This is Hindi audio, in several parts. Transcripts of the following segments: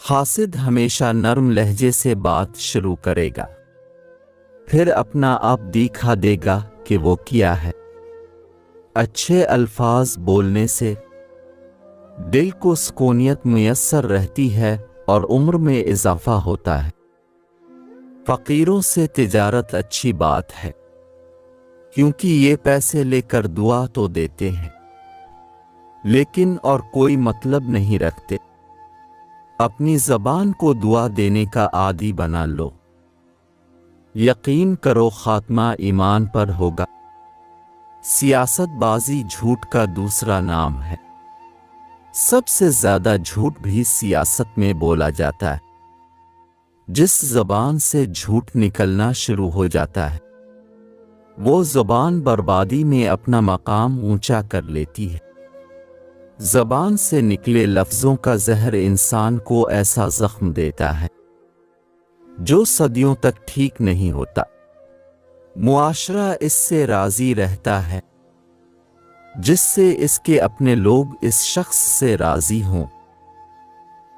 हासिद हमेशा नरम लहजे से बात शुरू करेगा, फिर अपना आप दिखा देगा कि वो क्या है। अच्छे अल्फाज बोलने से दिल को सुकूनियत मुयस्सर रहती है और उम्र में इजाफा होता है। फ़कीरों से तिजारत अच्छी बात है, क्योंकि ये पैसे लेकर दुआ तो देते हैं लेकिन और कोई मतलब नहीं रखते। अपनी ज़बान को दुआ देने का आदी बना लो। यकीन करो खात्मा ईमान पर होगा। सियासतबाजी झूठ का दूसरा नाम है। सबसे ज्यादा झूठ भी सियासत में बोला जाता है। जिस ज़बान से झूठ निकलना शुरू हो जाता है, वो ज़बान बर्बादी में अपना मकाम ऊंचा कर लेती है। ज़बान से निकले लफ्ज़ों का जहर इंसान को ऐसा जख्म देता है जो सदियों तक ठीक नहीं होता। मुआशरा इससे राज़ी रहता है जिससे इसके अपने लोग इस शख्स से राज़ी हों।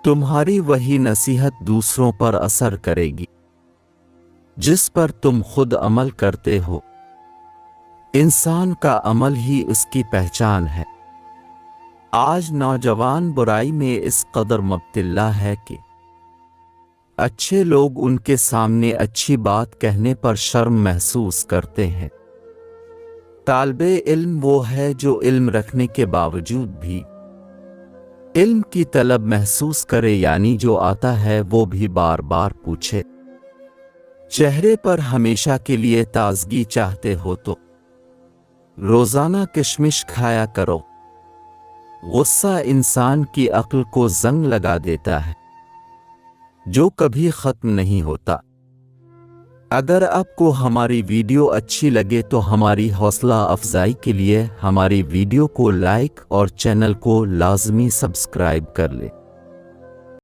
तुम्हारी वही नसीहत दूसरों पर असर करेगी जिस पर तुम खुद अमल करते हो। इंसान का अमल ही उसकी पहचान है। आज नौजवान बुराई में इस कदर मुब्तला है कि अच्छे लोग उनके सामने अच्छी बात कहने पर शर्म महसूस करते हैं। तालिबे इल्म वो है जो इल्म रखने के बावजूद भी इल्म की तलब महसूस करे, यानी जो आता है वो भी बार बार पूछे। चेहरे पर हमेशा के लिए ताजगी चाहते हो तो रोजाना किशमिश खाया करो। गुस्सा इंसान की अक्ल को जंग लगा देता है जो कभी खत्म नहीं होता। अगर आपको हमारी वीडियो अच्छी लगे तो हमारी हौसला अफजाई के लिए हमारी वीडियो को लाइक और चैनल को लाजमी सब्सक्राइब कर ले।